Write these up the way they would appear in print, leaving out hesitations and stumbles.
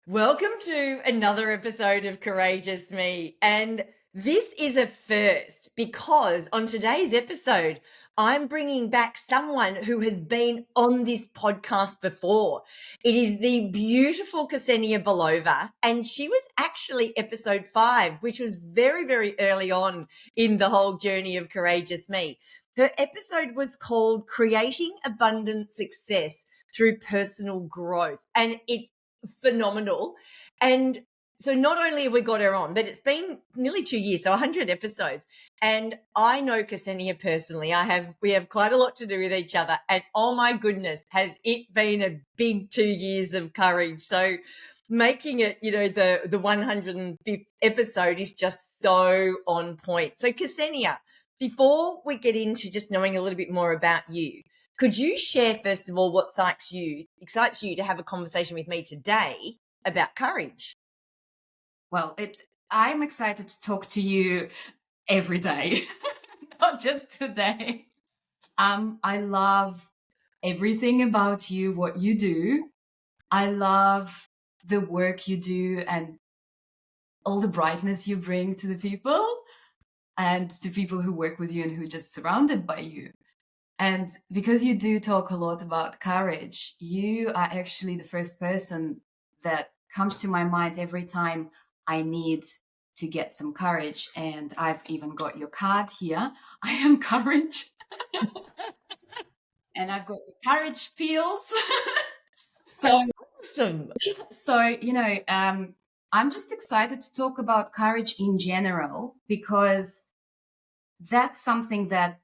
Welcome to another episode of Courageous Me. And this is a first because on today's episode, I'm bringing back someone who has been on this podcast before. It is the beautiful Ksenia Belova, and she was actually episode 5, which was very, very early on in the whole journey of Courageous Me. Her episode was called Creating Abundant Success Through Personal Growth. And it's phenomenal. And so not only have we got her on, but it's been nearly 2 years, so 100 episodes. And I know Ksenia personally. We have quite a lot to do with each other. And oh my goodness, has it been a big 2 years of courage. So making it, the 105th episode is just so on point. So Ksenia, before we get into just knowing a little bit more about you, could you share, first of all, what excites you to have a conversation with me today about courage? Well, I'm excited to talk to you every day, not just today. I love everything about you, what you do. I love the work you do and all the brightness you bring to the people and to people who work with you and who are just surrounded by you. And because you do talk a lot about courage, you are actually the first person that comes to my mind every time I need to get some courage. And I've even got your card here. I am courage. And I've got your courage feels. So awesome. So, I'm just excited to talk about courage in general, because that's something that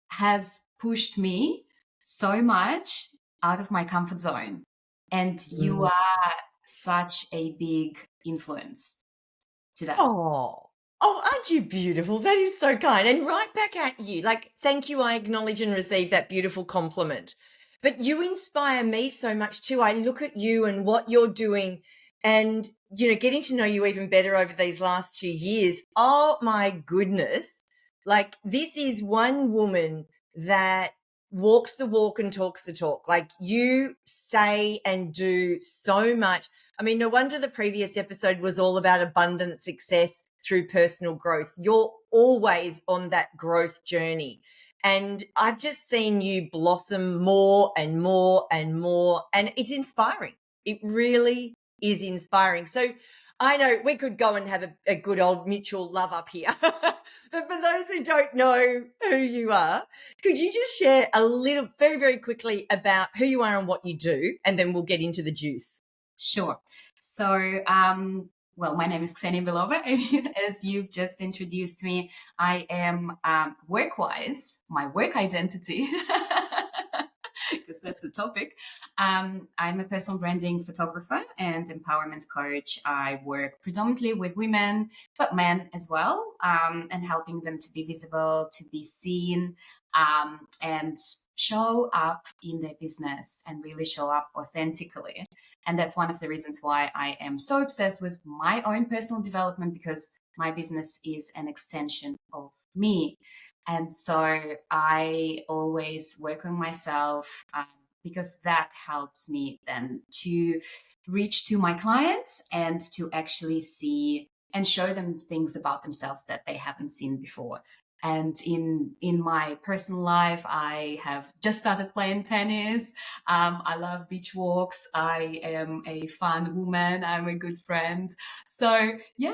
has pushed me so much out of my comfort zone. And you are such a big influence to that. Oh, aren't you beautiful? That is so kind. And right back at you. Like, thank you. I acknowledge and receive that beautiful compliment. But you inspire me so much too. I look at you and what you're doing and, getting to know you even better over these last 2 years. Oh my goodness. Like, this is one woman that walks the walk and talks the talk. Like, you say and do so much. I mean, no wonder the previous episode was all about abundant success through personal growth. You're always on that growth journey. And I've just seen you blossom more and more and more. And it's inspiring. It really is inspiring. So I know we could go and have a good old mutual love up here. But for those who don't know who you are, could you just share a little, very, very quickly about who you are and what you do? And then we'll get into the juice. Sure. So, well, my name is Ksenia Belova. As you've just introduced me, I am work-wise, my work identity, because that's the topic. I'm a personal branding photographer and empowerment coach. I work predominantly with women, but men as well, and helping them to be visible, to be seen, and show up in their business and really show up authentically. And that's one of the reasons why I am so obsessed with my own personal development, because my business is an extension of me. And so I always work on myself, because that helps me then to reach to my clients and to actually see and show them things about themselves that they haven't seen before. And in my personal life, I have just started playing tennis. I love beach walks. I am a fun woman. I'm a good friend. So yeah,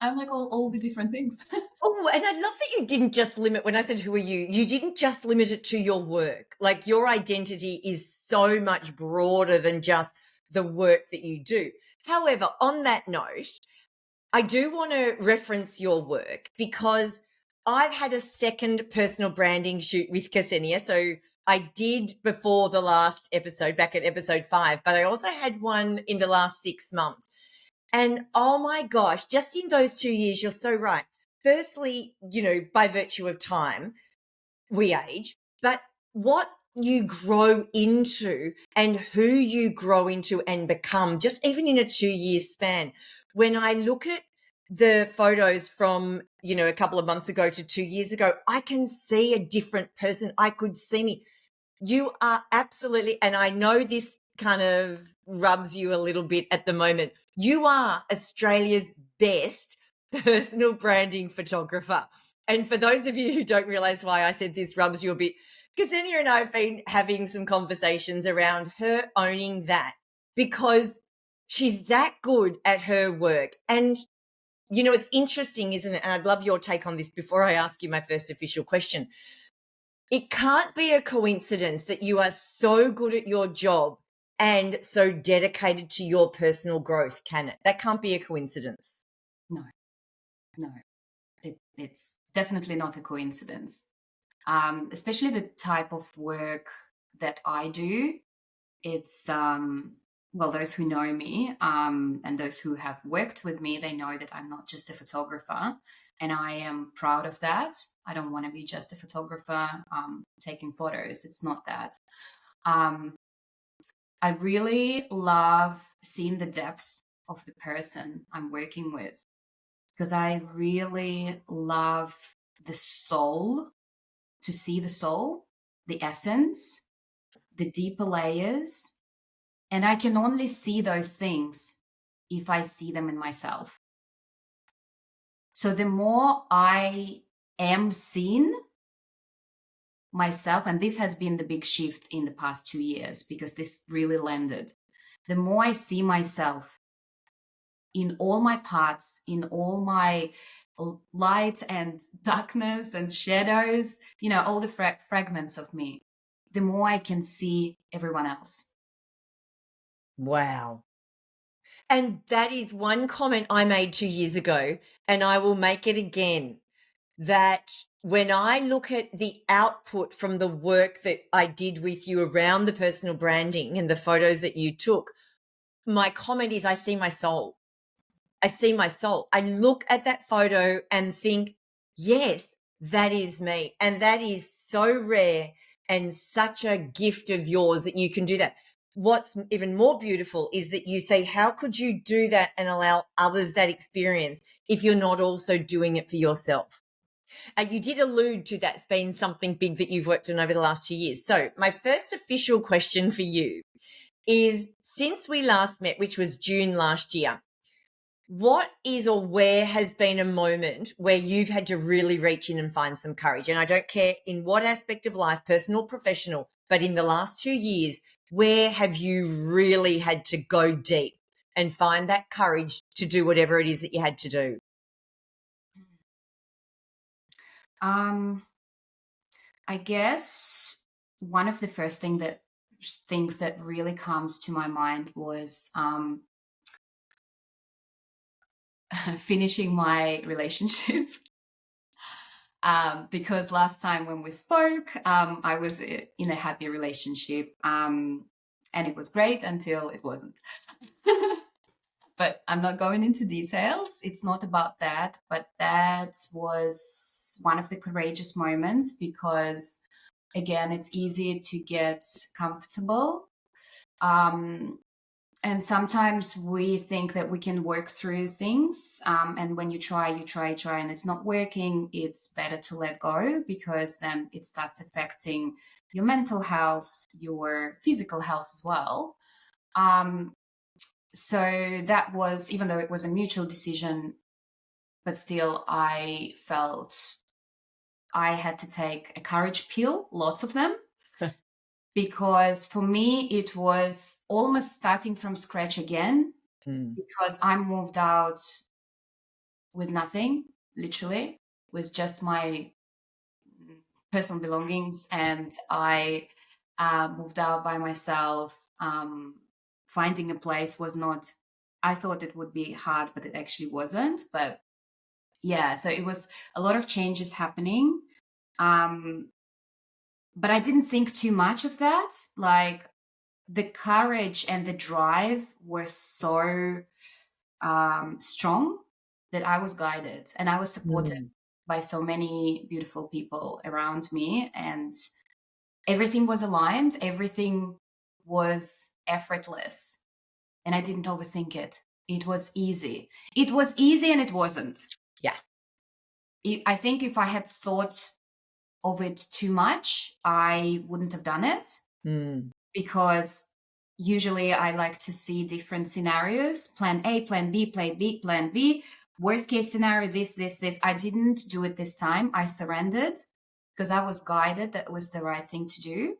I'm like all the different things. Oh, and I love that you didn't just limit, when I said, who are you didn't just limit it to your work. Like, your identity is so much broader than just the work that you do. However, on that note, I do want to reference your work because I've had a second personal branding shoot with Ksenia. So I did before the last episode, back at episode 5, but I also had one in the last 6 months. And oh my gosh, just in those 2 years, you're so right. Firstly, by virtue of time, we age, but what you grow into and who you grow into and become, just even in a 2-year span. When I look at the photos from, a couple of months ago to 2 years ago, I can see a different person. I could see me. You are absolutely, and I know this kind of rubs you a little bit at the moment. You are Australia's best personal branding photographer. And for those of you who don't realize why I said this rubs you a bit, Ksenia and I have been having some conversations around her owning that, because she's that good at her work. And, you know, it's interesting, isn't it? And I'd love your take on this before I ask you my first official question. It can't be a coincidence that you are so good at your job and so dedicated to your personal growth, can it? That can't be a coincidence. No, no, it's definitely not a coincidence. Especially the type of work that I do. It's, well, those who know me and those who have worked with me, they know that I'm not just a photographer, and I am proud of that. I don't want to be just a photographer taking photos. It's not that. Um, I really love seeing the depth of the person I'm working with, because I really love the soul, to see the soul, the essence, the deeper layers. And I can only see those things if I see them in myself. So the more I am seen myself, and this has been the big shift in the past 2 years, because this really landed. The more I see myself in all my parts, in all my light and darkness and shadows, you know, all the fragments of me, the more I can see everyone else. Wow. And that is one comment I made 2 years ago, and I will make it again, that when I look at the output from the work that I did with you around the personal branding and the photos that you took, my comment is I see my soul. I see my soul. I look at that photo and think, yes, that is me. And that is so rare and such a gift of yours that you can do that. What's even more beautiful is that you say, how could you do that and allow others that experience if you're not also doing it for yourself? You did allude to that's been something big that you've worked on over the last 2 years. So my first official question for you is, since we last met, which was June last year, what is or where has been a moment where you've had to really reach in and find some courage? And I don't care in what aspect of life, personal, professional, but in the last 2 years, where have you really had to go deep and find that courage to do whatever it is that you had to do? I guess one of the first things that really comes to my mind was finishing my relationship. Because last time when we spoke, I was in a happy relationship, and it was great until it wasn't. But I'm not going into details. It's not about that. But that was one of the courageous moments, because, again, it's easy to get comfortable. And sometimes we think that we can work through things. And when you try, and it's not working, it's better to let go, because then it starts affecting your mental health, your physical health as well. So that was, even though it was a mutual decision, but still I felt I had to take a courage pill, lots of them, because for me it was almost starting from scratch again, because I moved out with nothing, literally, with just my personal belongings, and I moved out by myself. Finding a place was not, I thought it would be hard, but it actually wasn't. But yeah, so it was a lot of changes happening. But I didn't think too much of that. Like, the courage and the drive were so strong that I was guided and I was supported by so many beautiful people around me, and everything was aligned, everything was effortless, and I didn't overthink it. It was easy. It was easy, and it wasn't. Yeah. I think if I had thought of it too much, I wouldn't have done it, because usually I like to see different scenarios, plan A, plan B, plan B, plan B. Worst case scenario, this. I didn't do it this time. I surrendered because I was guided that was the right thing to do.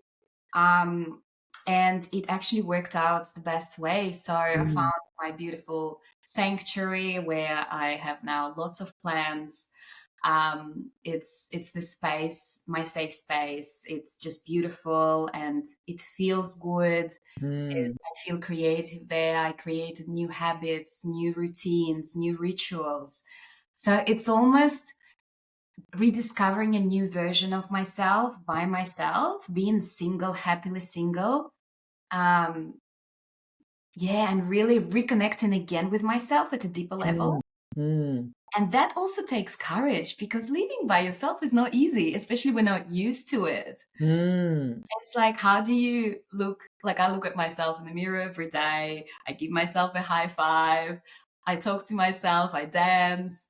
Um, and it actually worked out the best way. So I Mm. found my beautiful sanctuary where I have now lots of plants. It's the space, my safe space. It's just beautiful and it feels good. Mm. I feel creative there. I created new habits, new routines, new rituals. So it's almost rediscovering a new version of myself by myself, being single, happily single. Um, yeah, and really reconnecting again with myself at a deeper Mm. level. Mm. And that also takes courage because living by yourself is not easy, especially when you're not used to it. Mm. It's like, how do you look? Like, I look at myself in the mirror every day. I give myself a high five. I talk to myself. I dance.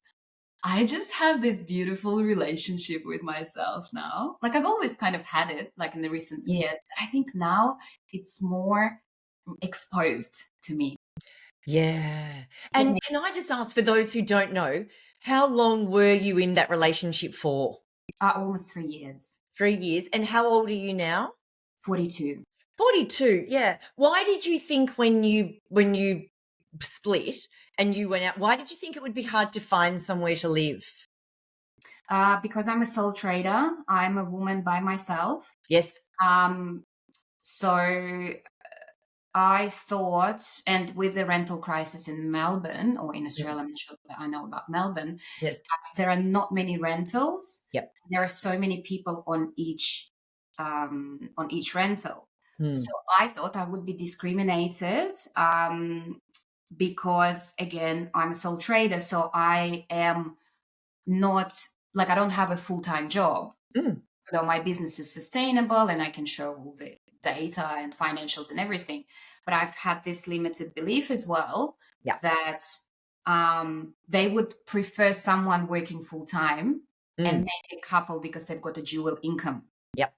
I just have this beautiful relationship with myself now. Like, I've always kind of had it, like in the recent Mm. years. But I think now it's more exposed to me. Yeah. And can I just ask, for those who don't know, how long were you in that relationship for? Almost 3 years. 3 years. And how old are you now? 42. 42. Yeah. Why did you think when you split and you went out, why did you think it would be hard to find somewhere to live? Because I'm a sole trader, I'm a woman by myself. Yes. Um, so I thought, and with the rental crisis in Melbourne or in Mm. Australia, I'm not sure that I know about Melbourne, Yes. there are not many rentals. Yep. There are so many people on each rental. Mm. So I thought I would be discriminated because again, I'm a sole trader, so I am not like I don't have a full-time job. Mm. Though my business is sustainable and I can show all the data and financials and everything. But I've had this limited belief as well Yeah. that they would prefer someone working full time and Mm. maybe a couple because they've got a dual income. Yep.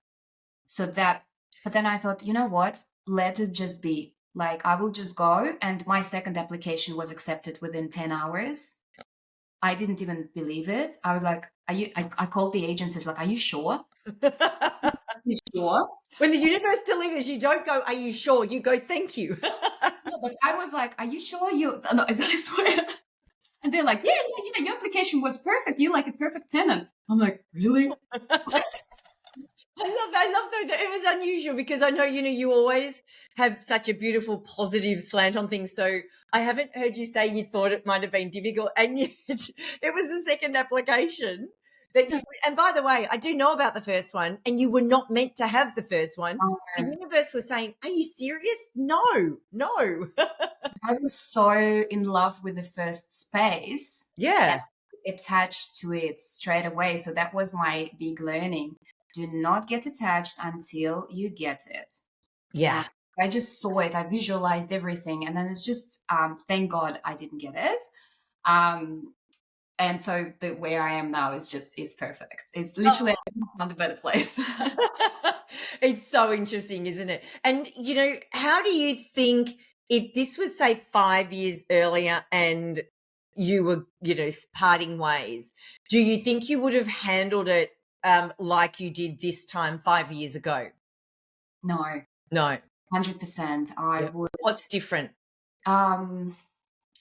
So that, but then I thought, you know what? Let it just be. Like, I will just go. And my second application was accepted within 10 hours. I didn't even believe it. I was like, are you, I called the agencies, like, are you sure? You sure? When the universe delivers, you don't go, "Are you sure?" You go, "Thank you." No, but I was like, are you sure you, no, I swear. And they're like, yeah, your application was perfect. You're like a perfect tenant. I'm like, really? I love though that it was unusual because I know, you always have such a beautiful positive slant on things. So I haven't heard you say you thought it might have been difficult, and yet it was the second application that you, and by the way, I do know about the first one, and you were not meant to have the first one. The Um, universe was saying, "Are you serious? No, no." I was so in love with the first space and Yeah. attached to it straight away. So that was my big learning. Do not get attached until you get it. Yeah. I just saw it, I visualized everything, and then it's just thank God I didn't get it. Um, and so the where I am now is perfect. It's literally not a better place. It's so interesting, isn't it? And, how do you think, if this was, say, 5 years earlier and you were, parting ways, do you think you would have handled it like you did this time 5 years ago? No, No. 100%. I Yeah. would What's different? um,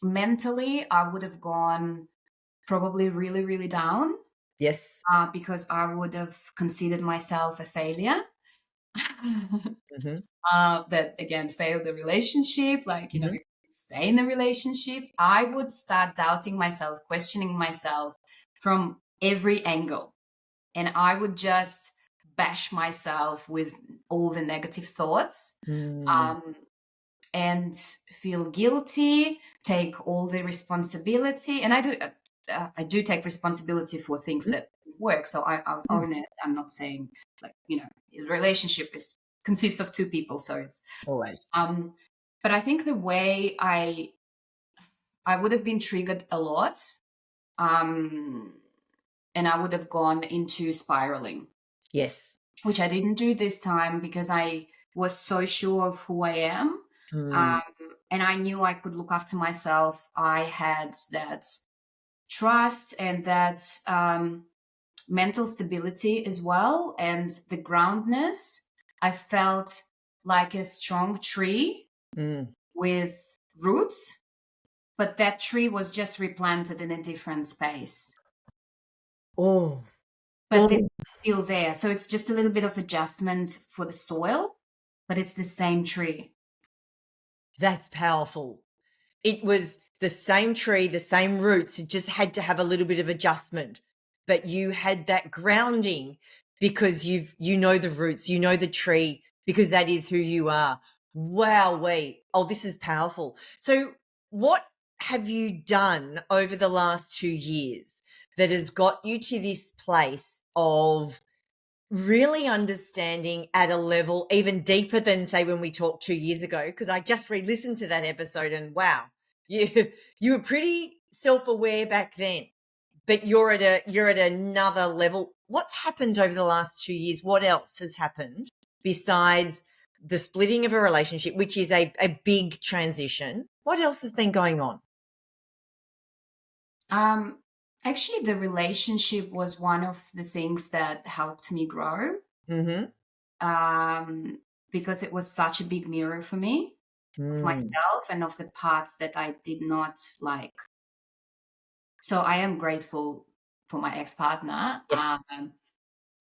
mentally, I would have gone probably really, really down Yes. because I would have considered myself a failure. Hmm. That again failed the relationship, like, Hmm. stay in the relationship. I would start doubting myself, questioning myself from every angle. And I would just bash myself with all the negative thoughts. Mm. Um, and feel guilty, take all the responsibility. And I do take responsibility for things that work. So I Mm. own it. I'm not saying like, the relationship consists of two people. So it's, Always. but I think the way I would have been triggered a lot, um, and I would have gone into spiraling, Yes. which I didn't do this time because I was so sure of who I am. Mm. And I knew I could look after myself. I had that trust and that mental stability as well, and the groundness. I felt like a strong tree Mm. with roots, but that tree was just replanted in a different space. Oh, But they're oh, still there. So it's just a little bit of adjustment for the soil, but it's the same tree. that's powerful. It was the same tree, the same roots. It just had to have a little bit of adjustment. But you had that grounding because you know the roots, you know the tree, because that is who you are. Wow, this is powerful. So what have you done over the last 2 years that has got you to this place of really understanding at a level even deeper than, say, when we talked 2 years ago? Because I just re-listened to that episode and wow, you you were pretty self-aware back then, but you're at another level. What's happened over the last 2 years? What else has happened besides the splitting of a relationship, which is a big transition? What else has been going on? Um, Actually, the relationship was one of the things that helped me grow, Mm-hmm. um, because it was such a big mirror for me of Mm. myself and of the parts that I did not like. So I am grateful for my ex-partner, Yes.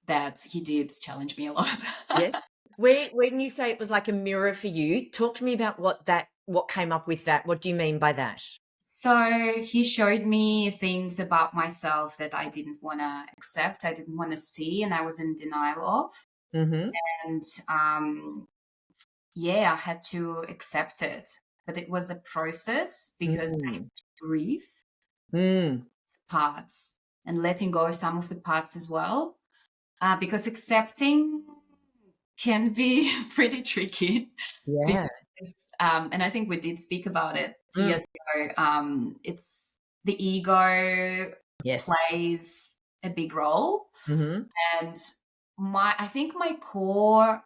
that he did challenge me a lot. Yes. Where when you say it was like a mirror for you, talk to me about what came up with that. What do you mean by that? So he showed me things about myself that I didn't want to accept, I didn't want to see, and I was in denial of. Mm-hmm. And yeah, I had to accept it. But it was a process because I had Mm. to grieve Mm. parts and letting go of some of the parts as well. Because accepting can be pretty tricky. Yeah. Because, and I think we did speak about it 2 years Mm. ago. It's the ego Yes. plays a big role, Mm-hmm. and I think my core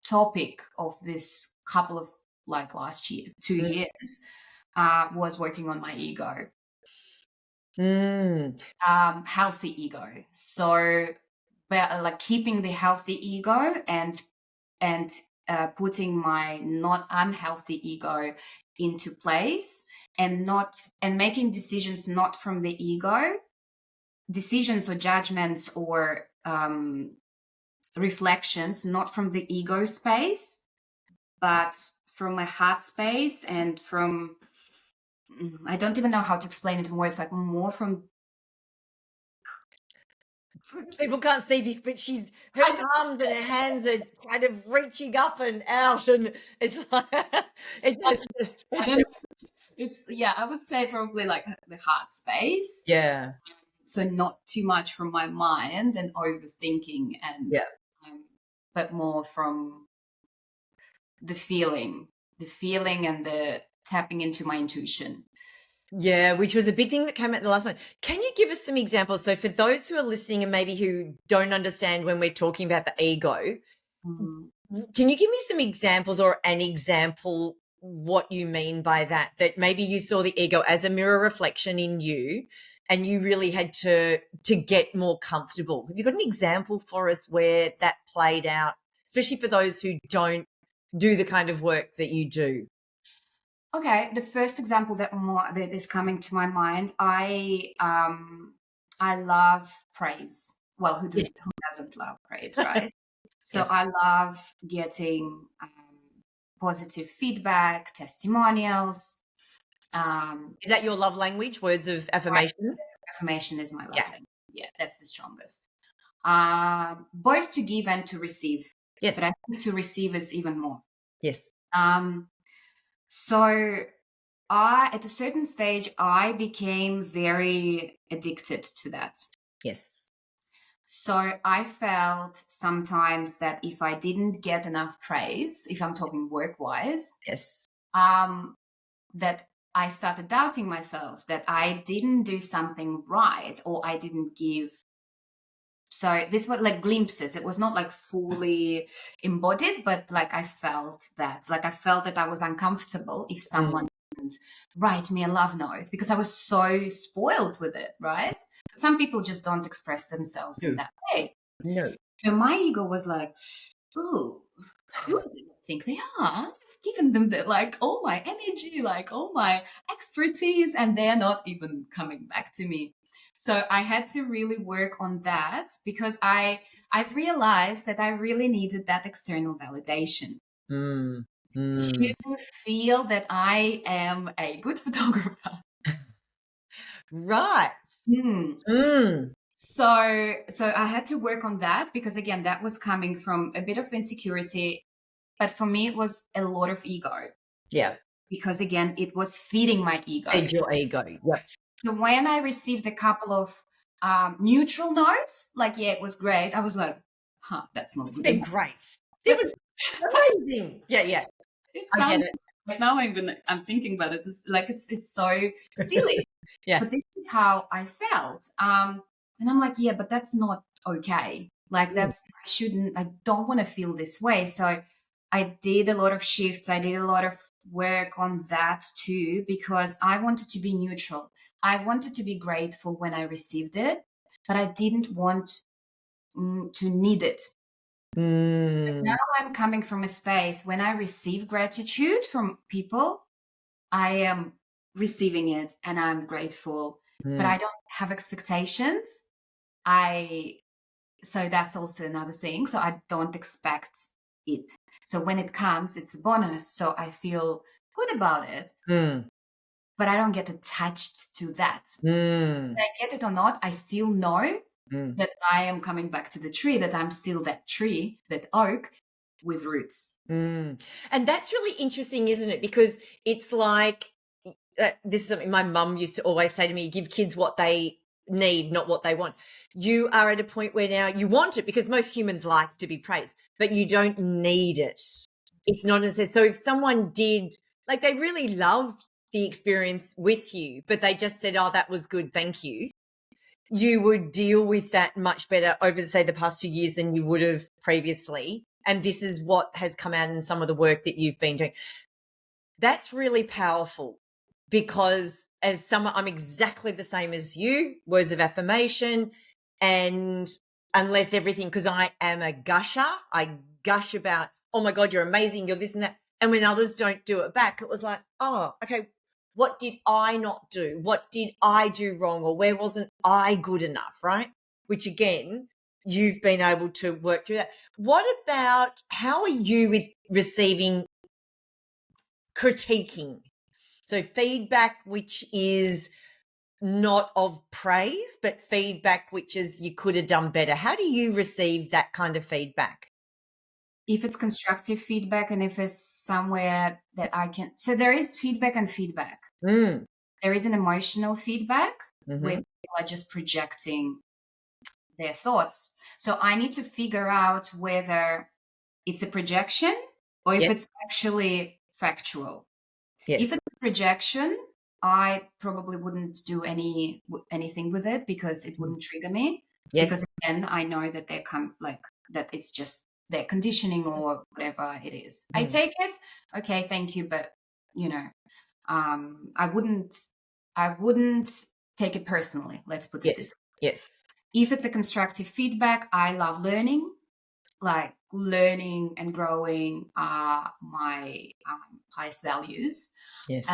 topic of this couple of like last year, 2 years, was working on my ego, Mm. healthy ego. So, but, like keeping the healthy ego and putting my not unhealthy ego into place, and not and making decisions not from the ego, decisions or judgments or reflections not from the ego space, but from my heart space, and from I don't even know how to explain it in words, like more from People can't see this, but her I don't, arms and her hands are kind of reaching up and out, and it's like it's I don't know. It's, yeah, I would say probably like the heart space. yeah, So not too much from my mind and overthinking, and yeah. but more from the feeling and the tapping into my intuition. Yeah, which was a big thing that came out the last one. Can you give us some examples? So for those who are listening and maybe who don't understand when we're talking about the ego, Mm. can you give me some examples or an example what you mean by that? That maybe you saw the ego as a mirror reflection in you and you really had to get more comfortable. Have you got an example for us where that played out, especially for those who don't do the kind of work that you do? Okay, the first example that is coming to my mind, I love praise. Well, Yes, who doesn't love praise, right? So yes. I love getting positive feedback, testimonials. Is that your love language, words of Right, affirmation? affirmation is my love Yeah. language. Yeah, that's the strongest. Both to give and to receive, but Yes. I think to receive is even more. Yes. Um, so I, at a certain stage, I became very addicted to that. Yes. So I felt sometimes that if I didn't get enough praise, if I'm talking work wise, Yes. um, that I started doubting myself, that I didn't do something right, or I didn't give So this was like glimpses. It was not like fully embodied, but like I felt that I was uncomfortable if someone didn't write me a love note because I was so spoiled with it, right? But some people just don't express themselves in No. that way. No. So my ego was like, oh, who do you think they are? I've given them the, like all my energy, like all my expertise, and they're not even coming back to me. So I had to really work on that because I've realized that I really needed that external validation Mm. to feel that I am a good photographer. Right. Hmm. Mm. So I had to work on that because again, that was coming from a bit of insecurity, but for me it was a lot of ego Yeah. because again, it was feeding my ego. Feed your ego. Yep. So when I received a couple of neutral notes, like yeah, it was great. I was like, huh, that's not good Been enough. great. It That's was amazing. Yeah, yeah. it I get sounds it. like now I'm thinking about it. It's like it's so silly. Yeah. But this is how I felt. And I'm like, yeah, but that's not okay. Like Mm. I don't want to feel this way. So I did a lot of shifts. I did a lot of work on that too, because I wanted to be neutral. I wanted to be grateful when I received it, but I didn't want to need it. Mm. Now I'm coming from a space when I receive gratitude from people, I am receiving it and I'm grateful, but Mm. I don't have expectations. I so that's also another thing. So I don't expect it. So when it comes, it's a bonus. So I feel good about it, Mm. but I don't get attached to that. Mm. Whether I get it or not, I still know Mm. that I am coming back to the tree, that I'm still that tree, that oak with roots. Mm. And that's really interesting, isn't it? Because it's like this is something my mum used to always say to me: give kids what they need, not what they want. You are at a point where now you want it because most humans like to be praised, but you don't need it. It's not necessary. So if someone did, like, they really loved the experience with you, but they just said, oh, that was good, thank you, you would deal with that much better over, say, the past 2 years than you would have previously. And this is what has come out in some of the work that you've been doing. That's really powerful because as someone, I'm exactly the same as you, words of affirmation. And unless everything, because I am a gusher, I gush about, oh my God, you're amazing, you're this and that. And when others don't do it back, it was like, oh, okay, what did I not do? What did I do wrong? Or where wasn't I good enough, right? Which again, you've been able to work through that. What about, how are you with receiving critiquing? So feedback which is not of praise, but feedback which is you could have done better. How do you receive that kind of feedback? If it's constructive feedback and if it's somewhere that I can, so there is feedback and feedback. Mm. There is an emotional feedback where Mm-hmm. people are just projecting their thoughts. So I need to figure out whether it's a projection or if Yes. it's actually factual. If Yes. it's a projection, I probably wouldn't do anything with it because it wouldn't trigger me. Yes. Because again, I know that they come like that. It's just their conditioning or whatever it is. I Mm. take it. Okay, thank you, but you know, I wouldn't take it personally. Let's put it this Yes. way. Yes. If it's a constructive feedback, I love learning. Like learning and growing are my highest values. Yes.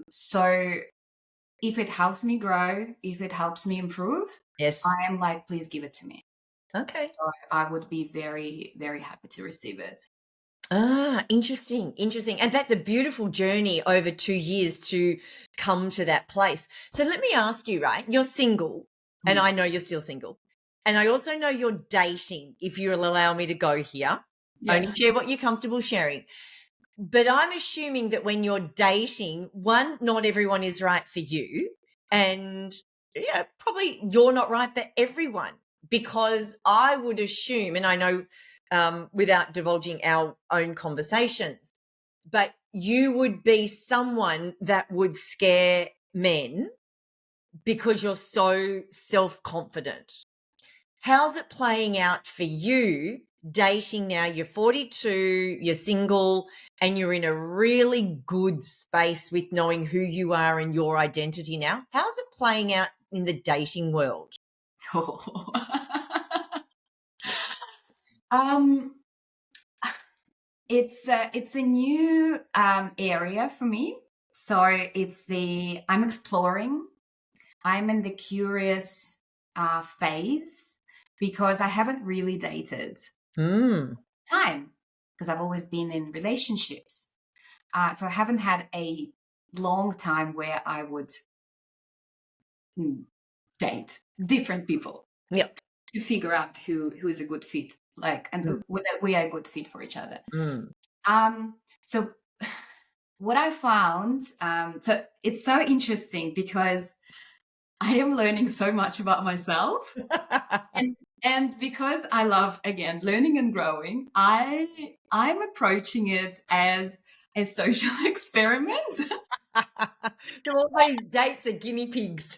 So if it helps me grow, if it helps me improve, Yes. I am like, please give it to me. Okay. So I would be very, very happy to receive it. Ah, interesting, interesting. And that's a beautiful journey over 2 years to come to that place. So let me ask you, right? You're single, and I know you're still single. And I also know you're dating, if you'll allow me to go here. Only share what you're comfortable sharing. But I'm assuming that when you're dating, one, not everyone is right for you. And yeah, probably you're not right for everyone, because I would assume, and I know without divulging our own conversations, but you would be someone that would scare men because you're so self-confident. How's it playing out for you dating now? You're 42, you're single, and you're in a really good space with knowing who you are and your identity now. How's it playing out in the dating world? Oh. um, it's a new area for me. So I'm exploring. I'm in the curious phase because I haven't really dated Mm. time because I've always been in relationships. So I haven't had a long time where I would date different people Yep. to figure out who's a good fit, like, and whether we are a good fit for each other. Mm. So what I found, so it's so interesting because I am learning so much about myself. And because I love, again, learning and growing, I'm approaching it as a social experiment. So all these dates are guinea pigs.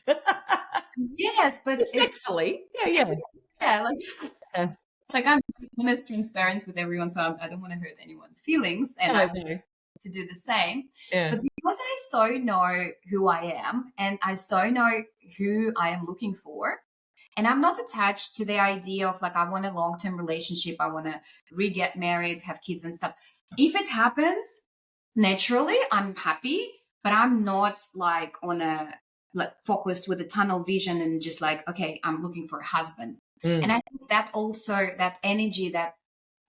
Yes, but Respectfully. Yeah. yeah, Yeah. like I'm honest, transparent with everyone, so I don't want to hurt anyone's feelings, and I want No. to do the same. Yeah. But because I so know who I am, and I so know who I am looking for, and I'm not attached to the idea of like I want a long-term relationship, I want to re-get married, have kids and stuff. If it happens naturally, I'm happy, but I'm not like on a like focused with a tunnel vision and just like, okay, I'm looking for a husband. And I think that also, that energy, that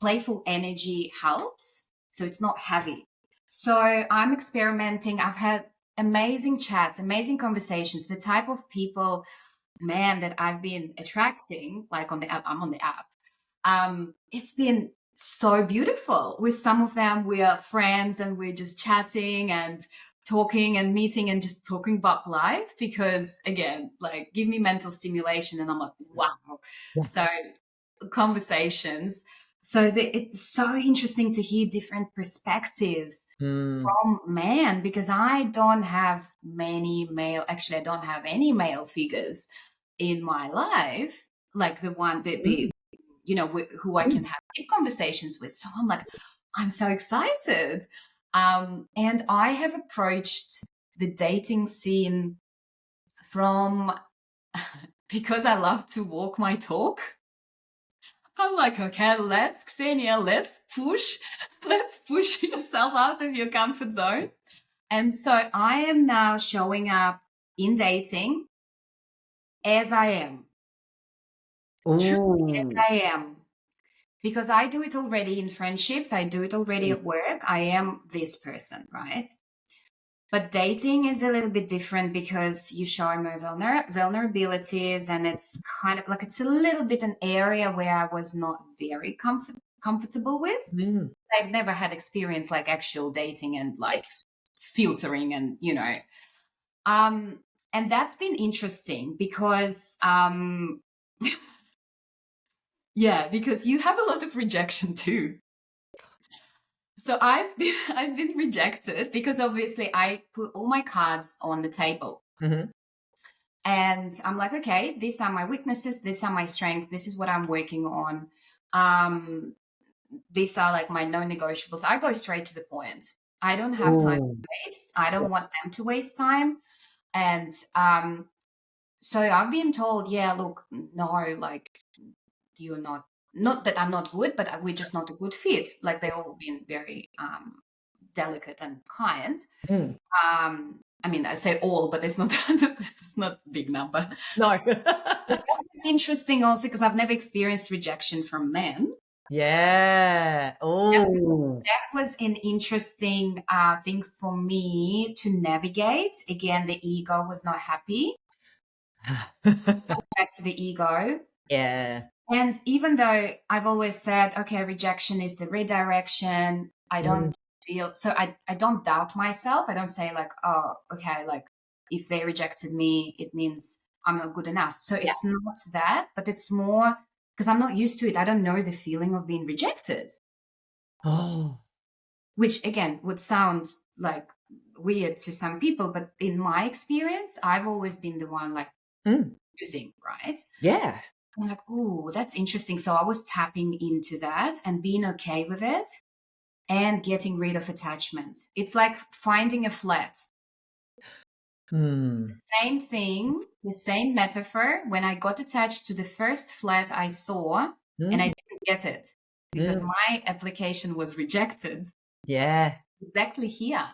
playful energy helps. So it's not heavy. So I'm experimenting. I've had amazing chats, amazing conversations, the type of people, man, that I've been attracting, like on the app, I'm on the app. It's been so beautiful. With some of them, we are friends and we're just chatting and talking and meeting and just talking about life because, again, like give me mental stimulation and I'm like, wow. Yeah. So conversations. So it's so interesting to hear different perspectives from men because I don't have actually, I don't have any male figures in my life, like the one that who I can have deep conversations with. So I'm like, I'm so excited. And I have approached the dating scene from because I love to walk my talk. I'm like, okay, Ksenia, let's push yourself out of your comfort zone. And so I am now showing up in dating as I am, truly as Ooh. I am, because I do it already in friendships. I do it already at work. I am this person, right? But dating is a little bit different because you show more vulnerabilities, and it's kind of like it's a little bit an area where I was not very comfortable with. I've never had experience like actual dating and like filtering and and that's been interesting because yeah, because you have a lot of rejection too. So I've been rejected because obviously I put all my cards on the table. And I'm like, okay, these are my weaknesses, these are my strengths, this is what I'm working on. These are like my non-negotiables. I go straight to the point. I don't have time to waste. I don't want them to waste time. And so I've been told, yeah, look, no, like you're not that I'm not good, but we're just not a good fit. Like they all been very delicate and kind. I mean, I say all, but it's not it's not a big number. No. It's interesting also because I've never experienced rejection from men. Yeah. Oh. That was an interesting thing for me to navigate. Again, the ego was not happy. Back to the ego. Yeah. And even though I've always said, okay, rejection is the redirection, I don't feel so I don't doubt myself. I don't say like, oh, okay, like if they rejected me, it means I'm not good enough. So it's not that, but it's more because I'm not used to it. I don't know the feeling of being rejected. Oh. Which again would sound like weird to some people, but in my experience, I've always been the one like choosing, right? Yeah. I'm like, ooh, that's interesting. So I was tapping into that and being okay with it and getting rid of attachment. It's like finding a flat. Hmm. Same thing, the same metaphor. When I got attached to the first flat I saw and I Mm. didn't get it because Mm. my application was rejected Yeah. exactly here.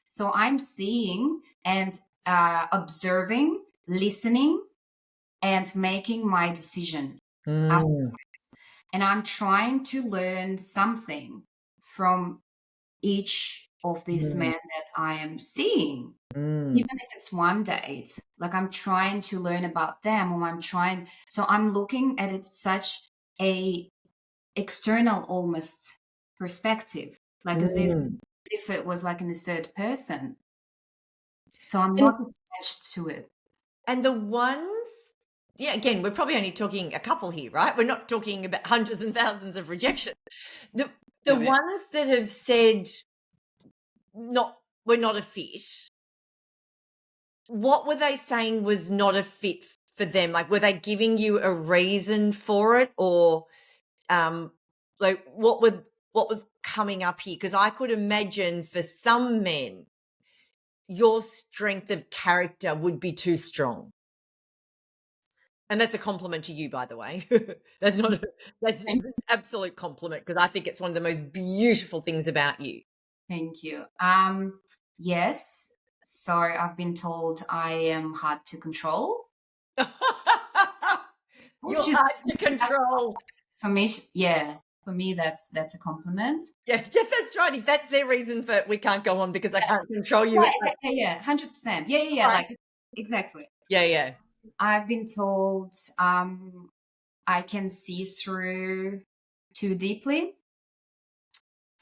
So I'm seeing and observing, listening, and making my decision. Mm. And I'm trying to learn something from each of these Mm. men that I am seeing, Mm. even if it's one date. Like I'm trying to learn about them, or so I'm looking at it such a external almost perspective, like as Mm. if it was like in a third person. So I'm And not attached to it. and the ones, yeah, again, we're probably only talking a couple here, right? We're not talking about hundreds and thousands of rejections. The Got it. ones that have said we're not a fit, what were they saying was not a fit for them? Like, were they giving you a reason for it, or like what was coming up here? Because I could imagine for some men, your strength of character would be too strong. And that's a compliment to you, by the way. That's not that's an absolute compliment, because I think it's one of the most beautiful things about you. Thank you. Yes. So I've been told I am hard to control, which You're is hard to control. for me. Yeah, for me that's a compliment. Yeah, yeah, that's right. If that's their reason for we can't go on because I can't control you, Yeah, it's like, yeah, yeah, 100%. Yeah, yeah, yeah. right. Like exactly. Yeah, yeah. I've been told I can see through too deeply.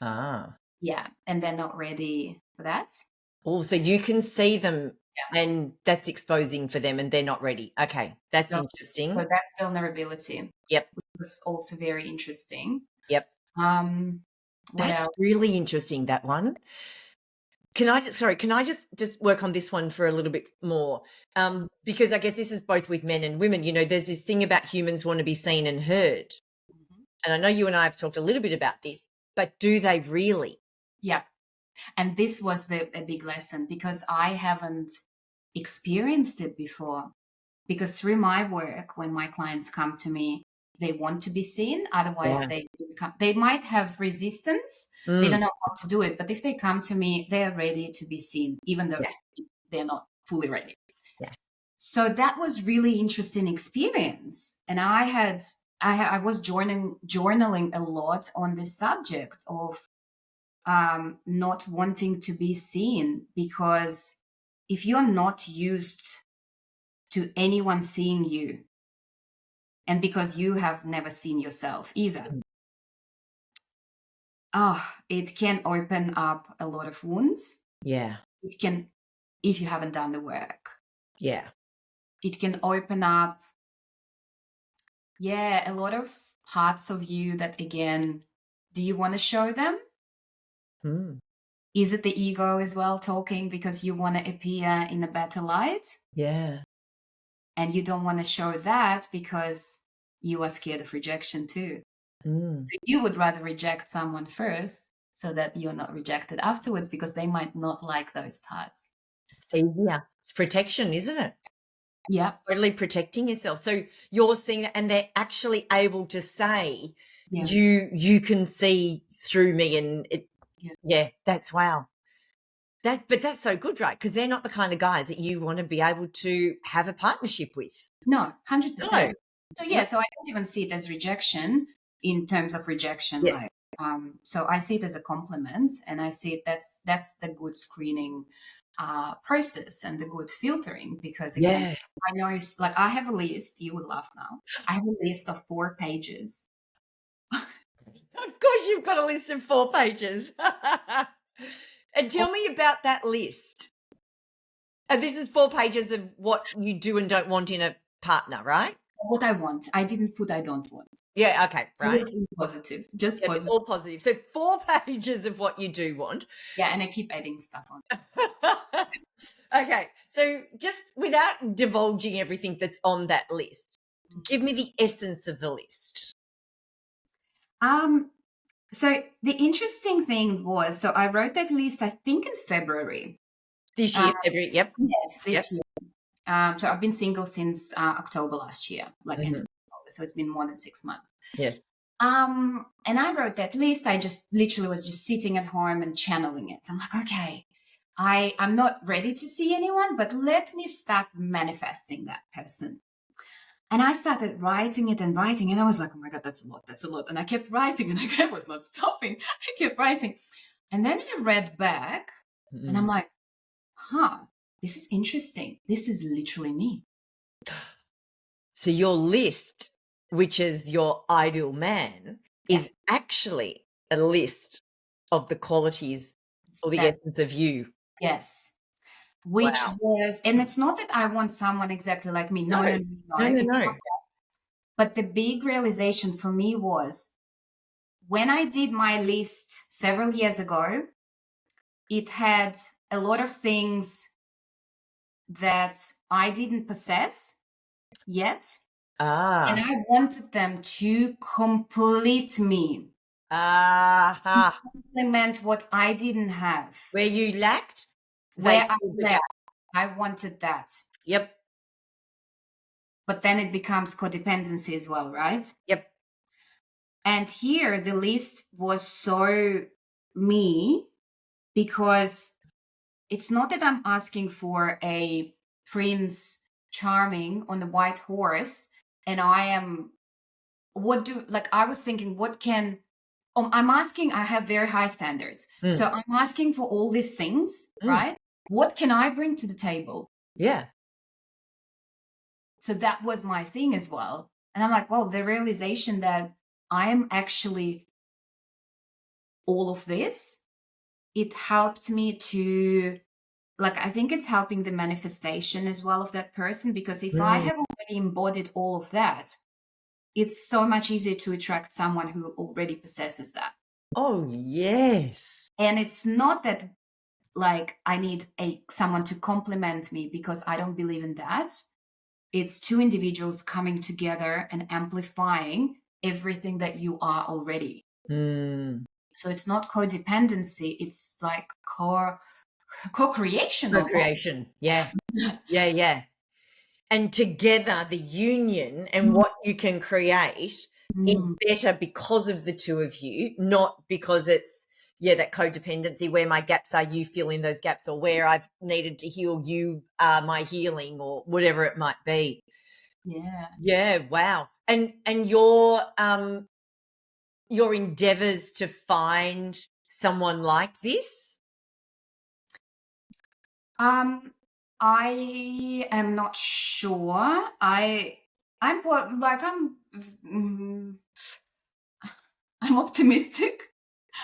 Ah. Yeah, and they're not ready for that. Oh, so you can see them Yeah. and that's exposing for them and they're not ready. Okay, that's So interesting. that's vulnerability. Yep, Was also very interesting. yep. Um, what That's else? really interesting, that one. Can I just work on this one for a little bit more? Because I guess this is both with men and women. You know, there's this thing about humans want to be seen and heard. Mhm. And I know you and I have talked a little bit about this, but do they really? Yeah. And this was a big lesson because I haven't experienced it before. Because through my work, when my clients come to me, they want to be seen. Otherwise, Yeah. they might have resistance. They Mm, don't know how to do it. But if they come to me, they're ready to be seen, even though yeah, they're not fully ready. yeah. So that was really interesting experience. And I was journaling a lot on this subject of not wanting to be seen, because if you're not used to anyone seeing you, and because you have never seen yourself either, Mm, it can open up a lot of wounds. yeah, It can, if you haven't done the work, yeah. it can open up, yeah, a lot of parts of you that, again, do you want to show them? Mm, Is it the ego as well talking because you want to appear in a better light? yeah. And you don't want to show that because you are scared of rejection too. Mm. So you would rather reject someone first so that you're not rejected afterwards, because they might not like those parts. Easier. It's protection, isn't it? Yeah. Totally protecting yourself. So you're seeing that and they're actually able to say, Yeah. you can see through me, and yeah, that's wow. But that's so good, right? Because they're not the kind of guys that you want to be able to have a partnership with. No, No. 100%. So No. yeah, so I don't even see it as rejection in terms of rejection. Yes. Like, so I see it as a compliment, and I see it that's the good screening process and the good filtering. Because again, Yeah. I know, like, I have a list. You would laugh now. I have a list of 4 pages. Of course you've got a list of 4 pages. And tell me about that list. This is 4 pages of what you do and don't want in a partner, right? What I want. I didn't put I don't want. Yeah, okay, I right. was in positive, just Yeah, they're positive. all positive. So 4 pages of what you do want. Yeah, and I keep adding stuff on. Okay, so just without divulging everything that's on that list, give me the essence of the list. So the interesting thing was, so I wrote that list, I think in February. This year, February, yep. Yes, this Yep. year. So I've been single since October last year, like end of Mm-hmm. October. So it's been more than 6 months. Yes. And I wrote that list. I just literally was just sitting at home and channeling it. I'm like, okay, I'm not ready to see anyone, but let me start manifesting that person. And I started writing it, and I was like, oh my God, that's a lot. And I kept writing, and I was not stopping. I kept writing. And then I read back, and I'm like, this is interesting. This is literally me. So your list, which is your ideal man, is actually a list of the qualities or the essence of you. Yes. Which was, and it's not that I want someone exactly like me. No. It's not that. But the big realization for me was when I did my list several years ago, it had a lot of things that I didn't possess yet. And I wanted them to complete me. Complement what I didn't have. Where you lacked, I wanted that. Yep. But then it becomes codependency as well, right? Yep. And here the list was so me because it's not that I'm asking for a Prince Charming on the white horse and I was thinking, I'm asking, I have very high standards. So I'm asking for all these things, right? What can I bring to the table? Yeah. So that was my thing as well. And I'm like, well, the realization that I am actually all of this, it helped me to, I think it's helping the manifestation as well of that person, because if I have already embodied all of that, it's so much easier to attract someone who already possesses that. Oh, yes. And it's not that I need someone to compliment me, because I don't believe in that. It's two individuals coming together and amplifying everything that you are already. So it's not codependency. It's like co-creation. Co-creation. Yeah. Yeah. And together, the union and what you can create is better because of the two of you, not because it's, that codependency where my gaps are, you fill in those gaps, or where I've needed to heal, you are my healing, or whatever it might be. Yeah. Yeah. Wow. And your endeavors to find someone like this? I am not sure. I'm optimistic.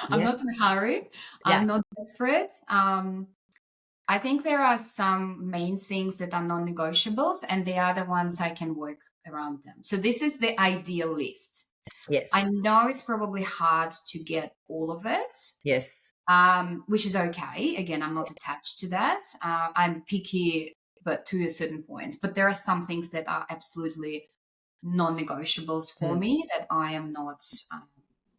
I'm not in a hurry. I'm not desperate. I think there are some main things that are non-negotiables, and the other ones I can work around them. So this is the ideal list. Yes. I know it's probably hard to get all of it. Yes. Which is okay. Again, I'm not attached to that. I'm picky, but to a certain point. But there are some things that are absolutely non-negotiables for me that I am not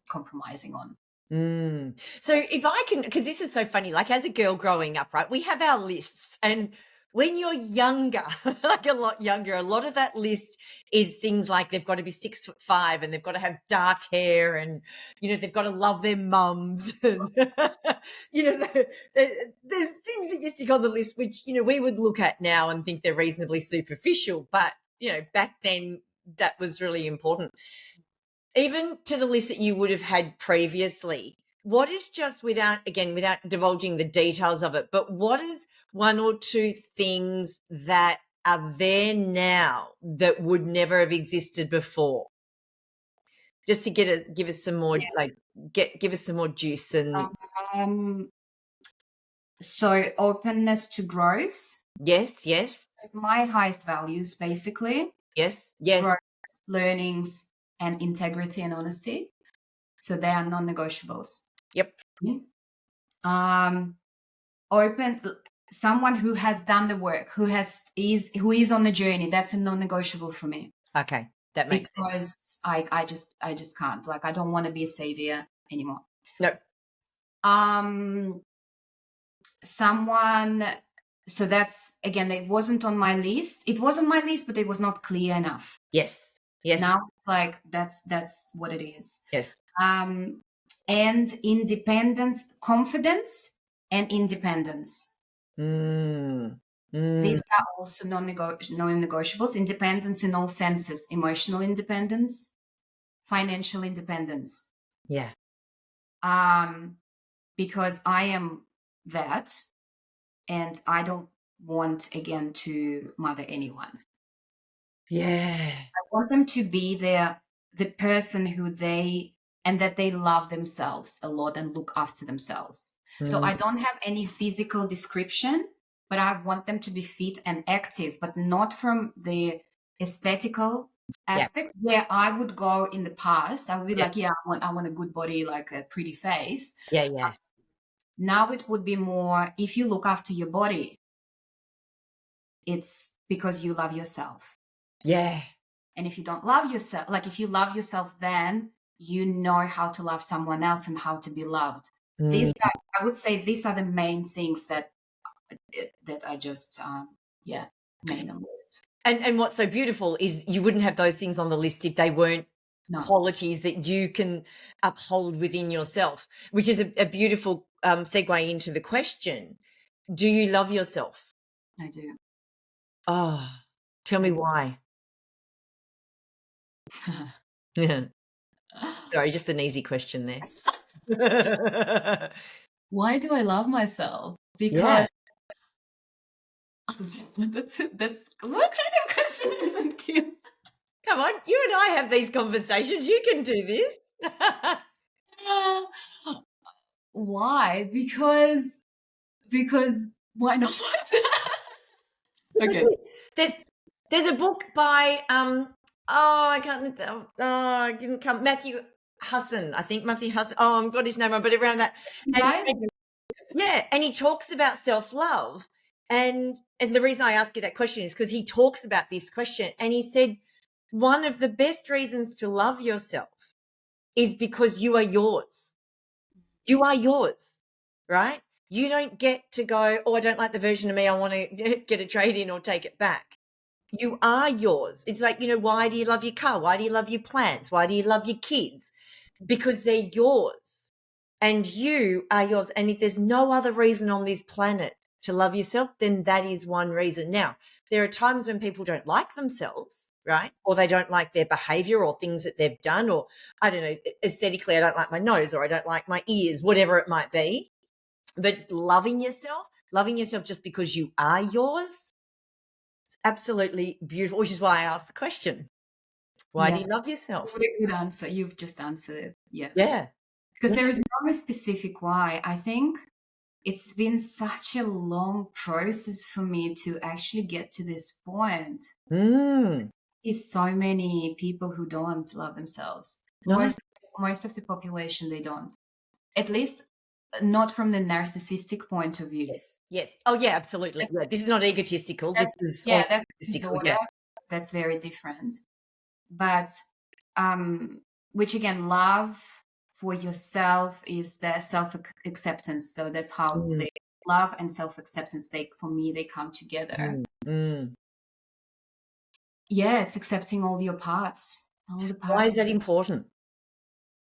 compromising on. So if I can, because this is so funny, as a girl growing up, right, we have our lists, and when you're younger, a lot younger, a lot of that list is things like they've got to be 6'5" and they've got to have dark hair, and they've got to love their mums, and there's things that used to go on the list which we would look at now and think they're reasonably superficial, but back then that was really important. Even to the list that you would have had previously, what is just without divulging the details of it, but what is one or two things that are there now that would never have existed before? Just to give us some more, give us some more juice. And so openness to growth. Yes. My highest values, basically. Yes. Growth, learnings, and integrity and honesty. So they are non-negotiables. Yep. Someone who has done the work, who is on the journey. That's a non-negotiable for me. Okay. That makes sense. because I just can't. Like, I don't want to be a savior anymore. No. Someone, so that's, again, it wasn't on my list. It was on my list, but it was not clear enough. Yes. Yes. Now it's like that's what it is. Yes. And independence, confidence and independence. These are also non-negotiables. Independence in all senses: emotional independence, financial independence. Yeah. Because I am that, and I don't want, again, to mother anyone. Yeah. I want them to be the person who and that they love themselves a lot and look after themselves. So I don't have any physical description, but I want them to be fit and active, but not from the aesthetical aspect where I would go in the past. I would be like, yeah, I want a good body, like a pretty face. Yeah. Yeah. Now it would be more, if you look after your body, it's because you love yourself. Yeah. And if you don't love yourself, like if you love yourself, then you know how to love someone else and how to be loved. I would say these are the main things that I just, made on the list. And what's so beautiful is you wouldn't have those things on the list if they weren't qualities that you can uphold within yourself, which is a beautiful segue into the question. Do you love yourself? I do. Oh, tell me why. Yeah. Sorry, just an ezy question there. Why do I love myself? Because that's what kind of question is it, Kim? Come on, you and I have these conversations. You can do this. Why? Because why not? Okay. There's a book by I didn't come, Matthew Husson. I think Matthew Husson. Oh, I've got his name, but around that. And he talks about self-love. And the reason I ask you that question is because he talks about this question, and he said one of the best reasons to love yourself is because you are yours. You are yours, right? You don't get to go, oh, I don't like the version of me, I want to get a trade in or take it back. You are yours. It's like, why do you love your car? Why do you love your plants? Why do you love your kids? Because they're yours and you are yours. And if there's no other reason on this planet to love yourself, then that is one reason. Now, there are times when people don't like themselves, right? Or they don't like their behavior or things that they've done, or I don't know, aesthetically, I don't like my nose or I don't like my ears, whatever it might be. But loving yourself just because you are yours, it's absolutely beautiful, which is why I asked the question. Why do you love yourself? What a good answer. You've just answered it. Yeah. Yeah. Because there is no specific why. I think it's been such a long process for me to actually get to this point. There's so many people who don't love themselves. No. Most of the population, they don't. At least not from the narcissistic point of view. Yes. Oh, yeah, absolutely. Yeah, this is not egotistical. That's disorder. Yeah. That's very different. But which again, love for yourself is the self-acceptance. So that's how the love and self-acceptance, for me, they come together. Yeah, it's accepting all your parts. All the parts. Why is that important?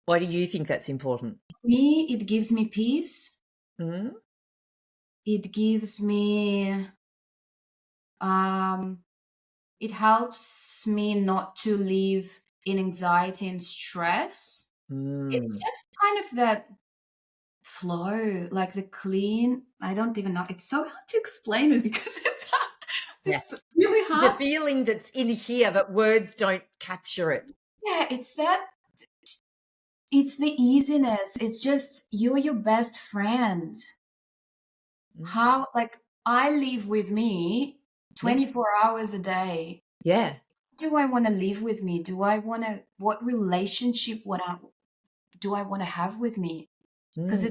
Why do you think that's important? Me, it gives me peace. It gives me it helps me not to live in anxiety and stress. It's just kind of that flow, like the clean. I don't even know. It's so hard to explain it because it's really hard. The feeling that's in here, but words don't capture it. Yeah, it's the easiness. It's just, you're your best friend. How, like, I live with me 24 hours a day. Yeah. Do I want to live with me? What relationship do I want to have with me? Because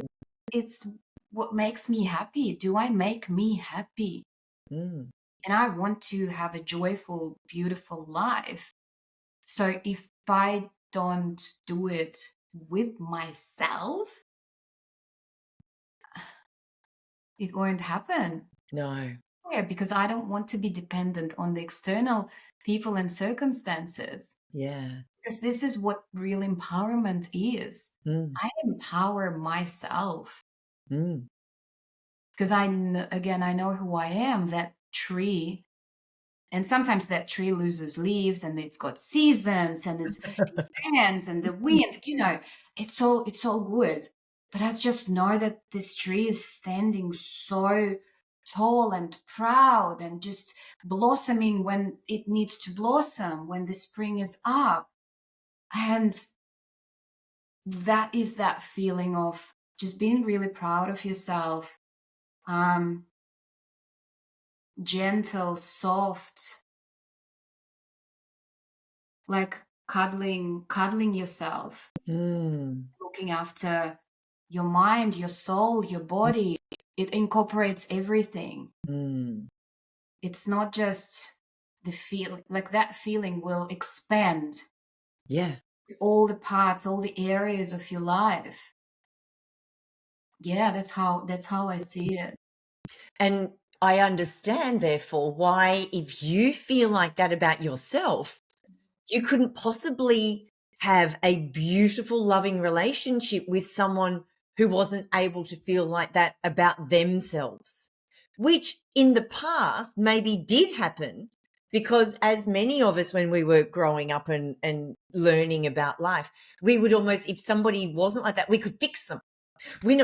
it's what makes me happy. Do I make me happy? And I want to have a joyful, beautiful life. So if I don't do it with myself, it won't happen. No. Yeah, because I don't want to be dependent on the external people and circumstances. Yeah. Because this is what real empowerment is. Mm. I empower myself Mm. because again, I know who I am, that tree. And sometimes that tree loses leaves and it's got seasons and it bends and the wind, it's all good. But I just know that this tree is standing so tall and proud and just blossoming when it needs to blossom, when the spring is up. And that is that feeling of just being really proud of yourself, um, gentle, soft, like cuddling yourself, Mm. looking after your mind, your soul, your body. It incorporates everything. Mm. It's not just the feel, like that feeling will expand Yeah. all the parts, all the areas of your life. Yeah, that's how I see it. And I understand, therefore, why, if you feel like that about yourself, you couldn't possibly have a beautiful, loving relationship with someone who wasn't able to feel like that about themselves, which in the past maybe did happen because, as many of us, when we were growing up and learning about life, we would almost, if somebody wasn't like that, we could fix them. We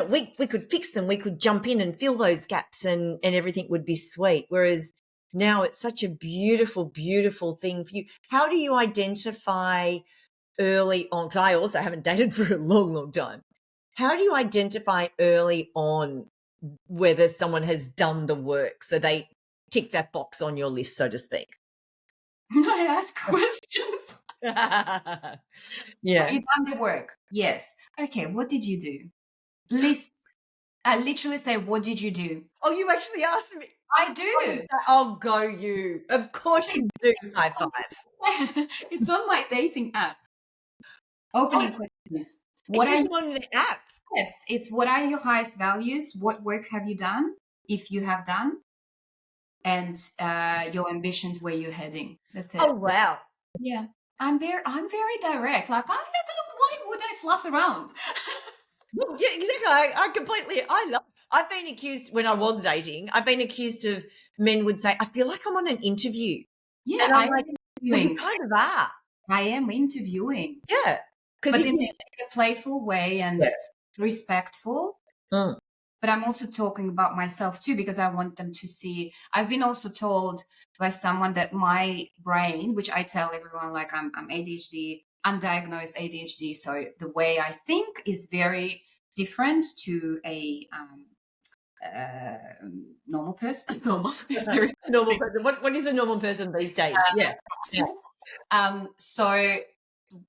could fix them. We could jump in and fill those gaps, and everything would be sweet. Whereas now it's such a beautiful, beautiful thing for you. How do you identify early on? Because I also haven't dated for a long, long time. How do you identify early on whether someone has done the work so they tick that box on your list, so to speak? I ask questions. Have Yeah. you done the work? Yes. Okay, what did you do? List. I literally say, what did you do? Oh, you actually asked me. I do. I'll go you. Of course you do. High five. It's on my dating app. Opening Oh, questions. it's even on the app. Yes, it's what are your highest values? What work have you done, if you have done, and your ambitions, where you're heading. That's Oh, it. wow. Yeah, I'm very direct. Like, why would I fluff around? Well, yeah, exactly. I completely, I've been accused when I was dating, I've been accused of, men would say, I feel like I'm on an interview. Yeah, And I'm I am like, well, you interviewing. kind of are. I am interviewing, Yeah. Because but if in you, a playful way and yeah. respectful. Mm. But I'm also talking about myself too, because I want them to see. I've been also told by someone that my brain, which I tell everyone, like I'm ADHD, undiagnosed ADHD. So the way I think is very different to a normal person. Normal, if there is such a Normal thing. person. What is a normal person these days? Yeah. Yeah. So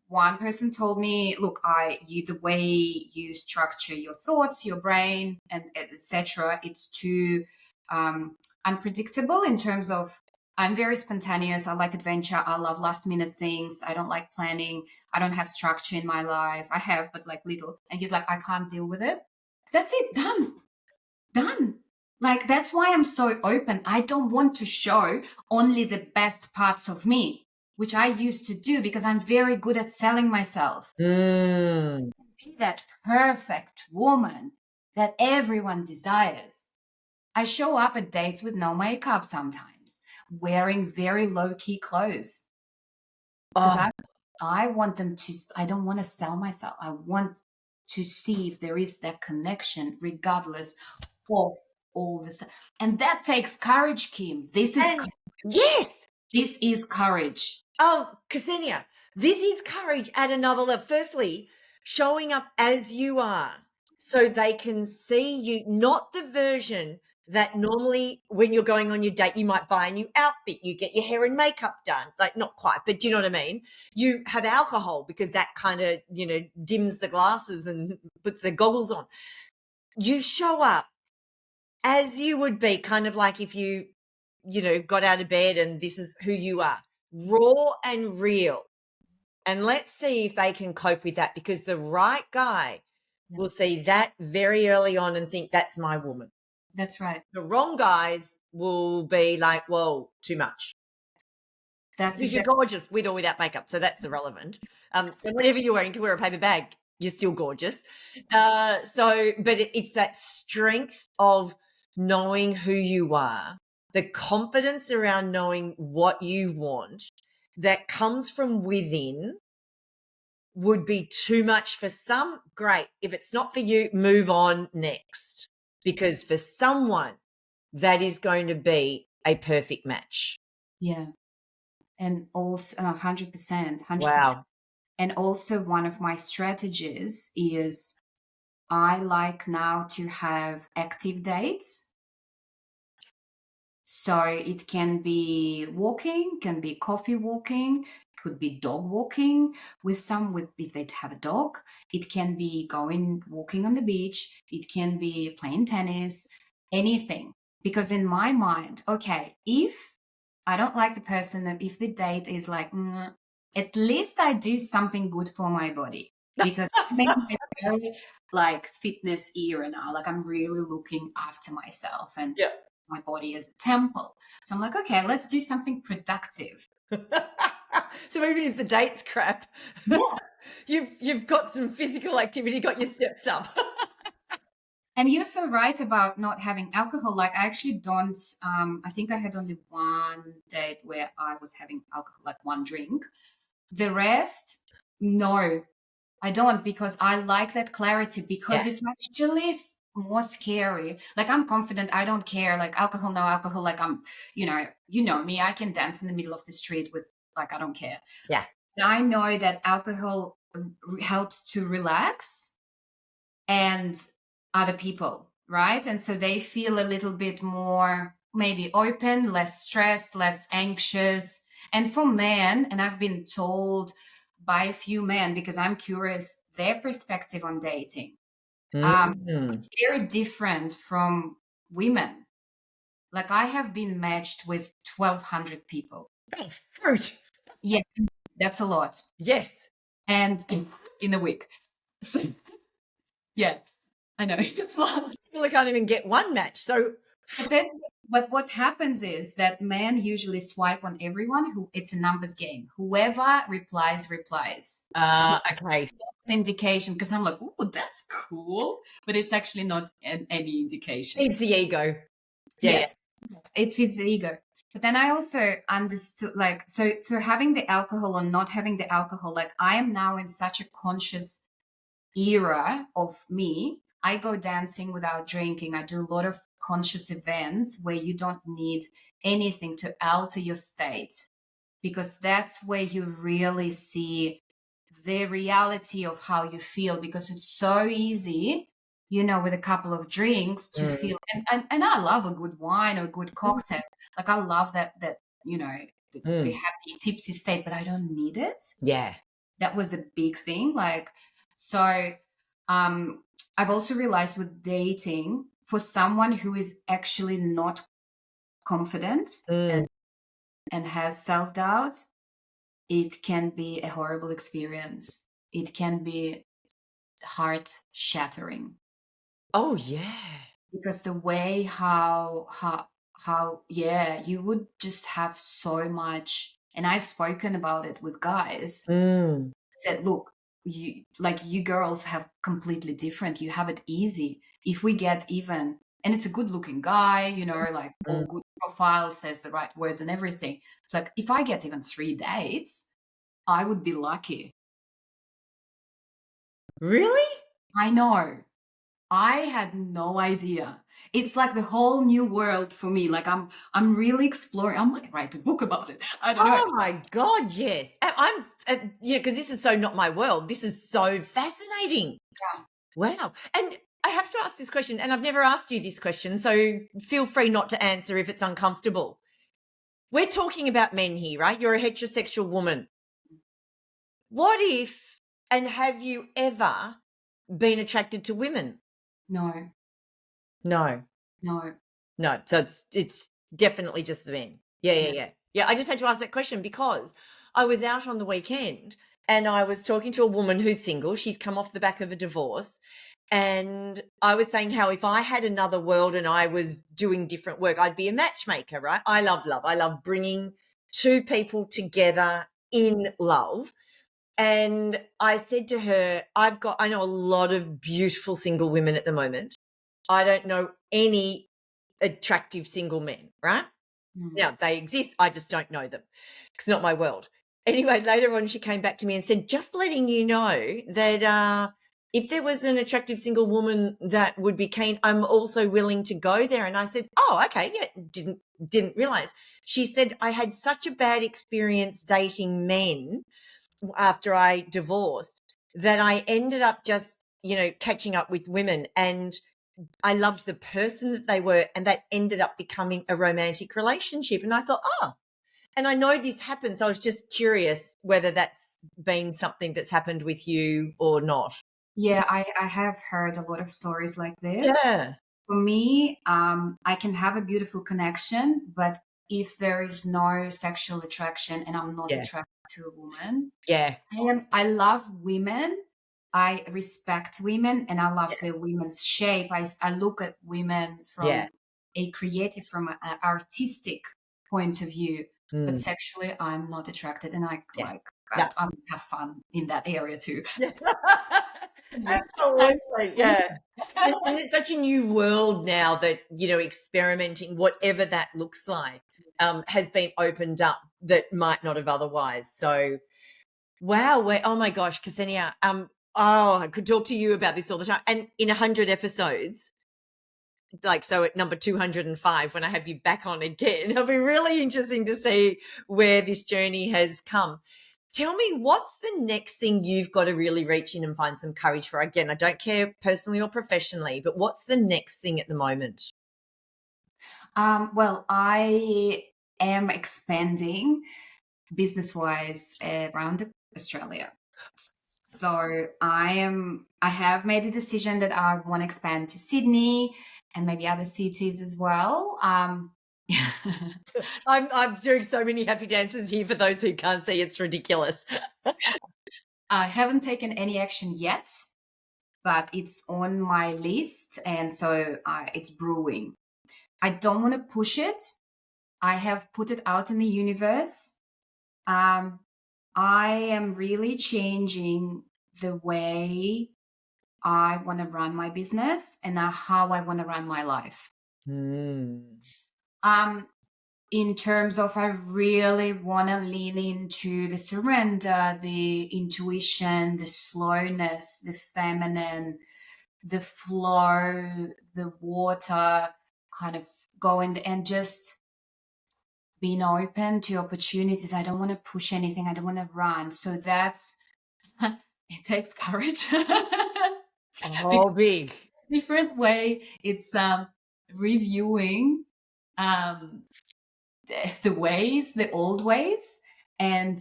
one person told me, look, the way you structure your thoughts, your brain, and etc., it's too unpredictable in terms of, I'm very spontaneous. I like adventure. I love last minute things. I don't like planning. I don't have structure in my life. I have, but like little. And he's like, I can't deal with it. That's it. Done. Like, that's why I'm so open. I don't want to show only the best parts of me, which I used to do because I'm very good at selling myself. Mm. Be that perfect woman that everyone desires. I show up at dates with no makeup sometimes, wearing very low key clothes because Oh, I want them to, I don't want to sell myself. I want to see if there is that connection, regardless of all this. And that takes courage, Kim. This is and courage. yes. This is courage. Oh, Ksenia, this is courage at another level. Firstly, showing up as you are so they can see you, not the version that normally when you're going on your date, you might buy a new outfit, you get your hair and makeup done. Like, not quite, but do you know what I mean? You have alcohol because that kind of, dims the glasses and puts the goggles on. You show up as you would be, kind of like if you got out of bed and this is who you are, raw and real. And let's see if they can cope with that, because the right guy Yeah. will see that very early on and think, that's my woman. That's right. The wrong guys will be like, whoa, too much. That's Because you're exactly. gorgeous with or without makeup, so that's irrelevant. And whatever you're wearing, you can wear a paper bag, you're still gorgeous. But it's that strength of knowing who you are, the confidence around knowing what you want that comes from within would be too much for some. Great. If it's not for you, move on next. Because for someone, that is going to be a perfect match. Yeah. And also 100%. Wow. And also one of my strategies is I like now to have active dates. So it can be walking, can be coffee walking, could be dog walking with if they have a dog. It can be going walking on the beach. It can be playing tennis, anything. Because in my mind, okay, if I don't like the person, that if the date is like, at least I do something good for my body. Because I'm in a very like fitness era now. Like I'm really looking after myself and Yeah. my body as a temple. So I'm like, okay, let's do something productive. So even if the date's crap, Yeah. you've got some physical activity, got your steps up. And you're so right about not having alcohol. Like I actually don't, I think I had only one date where I was having alcohol, like one drink. The rest, no, I don't, because I like that clarity, because Yeah. it's actually more scary. Like I'm confident, I don't care, like alcohol, no alcohol, like I'm, you know me, I can dance in the middle of the street with, like, I don't care. Yeah. I know that alcohol helps to relax and other people, right? And so they feel a little bit more maybe open, less stressed, less anxious. And for men, and I've been told by a few men, because I'm curious, their perspective on dating, Mm. very different from women. Like I have been matched with 1,200 people. Oh, fruit. Yeah, that's a lot. Yes. And in a week. So yeah, I know it's a lot. Well, I can't even get one match. So But what happens is that men usually swipe on everyone who it's a numbers game. Whoever replies. So okay. indication, because I'm like, oh, that's cool, but it's actually not any indication. It's the ego. Yes, it feeds the ego. But then I also understood, like, so having the alcohol or not having the alcohol, like I am now in such a conscious era of me. I go dancing without drinking. I do a lot of conscious events where you don't need anything to alter your state, because that's where you really see the reality of how you feel, because it's so easy, with a couple of drinks to feel, and I love a good wine or a good cocktail. Like I love that, the happy tipsy state, but I don't need it. Yeah. That was a big thing. Like, so I've also realized with dating, for someone who is actually not confident and has self-doubt, it can be a horrible experience. It can be heart shattering, Oh, yeah. because the way how yeah, you would just have so much. And I've spoken about it with guys, said, look, you girls have completely different, you have it easy. If we get even, and it's a good looking guy, like all good profile, says the right words and everything, it's like, if I get even 3 dates, I would be lucky. Really? I know, I had no idea. It's like the whole new world for me. Like I'm really exploring. I might write a book about it. I don't know. Oh my God, yes. I'm because this is so not my world. This is so fascinating. Yeah. Wow. And I have to ask this question, and I've never asked you this question, so feel free not to answer if it's uncomfortable. We're talking about men here, right? You're a heterosexual woman. What if, and have you ever been attracted to women? No. No. No. So it's definitely just the men. Yeah. I just had to ask that question because I was out on the weekend and I was talking to a woman who's single. She's come off the back of a divorce. And I was saying how if I had another world and I was doing different work, I'd be a matchmaker, right? I love love. I love bringing two people together in love. And I said to her, I know a lot of beautiful single women at the moment. I don't know any attractive single men, right? Now, they exist. I just don't know them. It's not my world. Anyway, later on, she came back to me and said, just letting you know that if there was an attractive single woman that would be keen, I'm also willing to go there. And I said, oh, okay. Yeah, didn't realize. She said, I had such a bad experience dating men after I divorced that I ended up just, catching up with women, and I loved the person that they were, and that ended up becoming a romantic relationship. And I thought, and I know this happens. I was just curious whether that's been something that's happened with you or not. Yeah, I have heard a lot of stories like this. Yeah. For me, I can have a beautiful connection, but if there is no sexual attraction and I'm not Yeah. attracted to a woman, Yeah. I love women. I respect women and I love Yeah. the women's shape. I look at women Yeah. from a creative, from an artistic point of view, but Mm. sexually, I'm not attracted, and I Yeah. like Yeah. I have fun in that area too. Absolutely. Yeah. And it's such a new world now that, experimenting, whatever that looks like, has been opened up that might not have otherwise. So, wow. Oh my gosh, Ksenia. I could talk to you about this all the time. And in 100 episodes, so at number 205, when I have you back on again, it'll be really interesting to see where this journey has come. Tell me, what's the next thing you've got to really reach in and find some courage for? Again, I don't care personally or professionally, but what's the next thing at the moment? Well, I am expanding business-wise around Australia. So I have made a decision that I want to expand to Sydney and maybe other cities as well. I'm doing so many happy dances here for those who can't see. It's ridiculous. I haven't taken any action yet, but it's on my list, and so it's brewing. I don't want to push it. I have put it out in the universe. I am really changing the way I want to run my business and how I want to run my life. Mm. In terms of, I really want to lean into the surrender, the intuition, the slowness, the feminine, the flow, the water, kind of going and just being open to opportunities. I don't want to push anything. I don't want to run. So that's, it takes courage. Oh, big. Different way. It's reviewing the ways, the old ways, and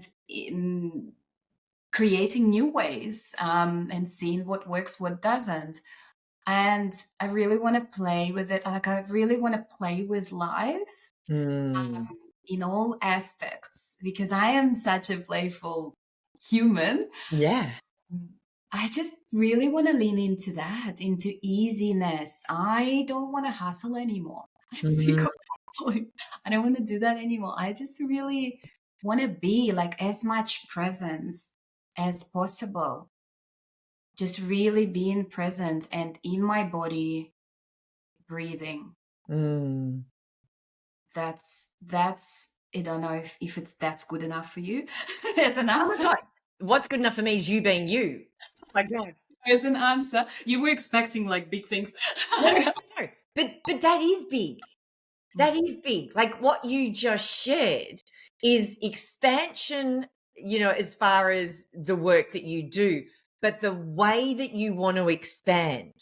creating new ways, and seeing what works, what doesn't. And I really want to play with it. Like, I really want to play with life Mm. in all aspects, because I am such a playful human. Yeah. I just really want to lean into that, into easiness. I don't want to hustle anymore. I'm sick Mm. of hustling. I don't want to do that anymore. I just really want to be like as much presence as possible. Just really being present and in my body, breathing. Mm. That's I don't know if that's good enough for you as an Oh my answer. God. What's good enough for me is you being you. Oh my God. As an answer. You were expecting like big things. No. But that is big. That is big. Like what you just shared is expansion, as far as the work that you do. But the way that you want to expand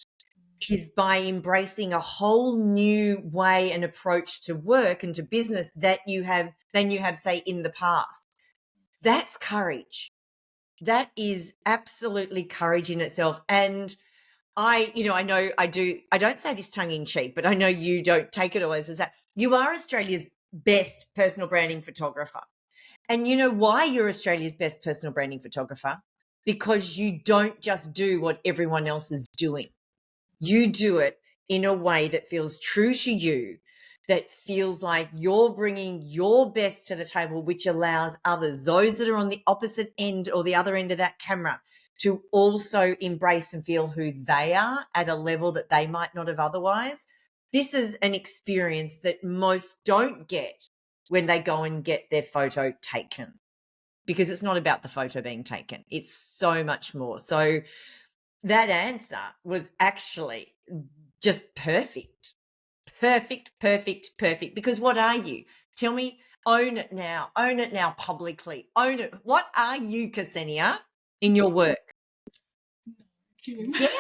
is by embracing a whole new way and approach to work and to business than you have, say, in the past. That's courage. That is absolutely courage in itself. And I know I don't say this tongue in cheek, but I know you don't take it always as that. You are Australia's best personal branding photographer. And you know why you're Australia's best personal branding photographer? Because you don't just do what everyone else is doing. You do it in a way that feels true to you, that feels like you're bringing your best to the table, which allows others, those that are on the opposite end or the other end of that camera, to also embrace and feel who they are at a level that they might not have otherwise. This is an experience that most don't get when they go and get their photo taken, because it's not about the photo being taken. It's so much more. So that answer was actually just perfect. Perfect, perfect, perfect. Because what are you? Tell me, own it now publicly. Own it. What are you, Ksenia, in your work? Yes.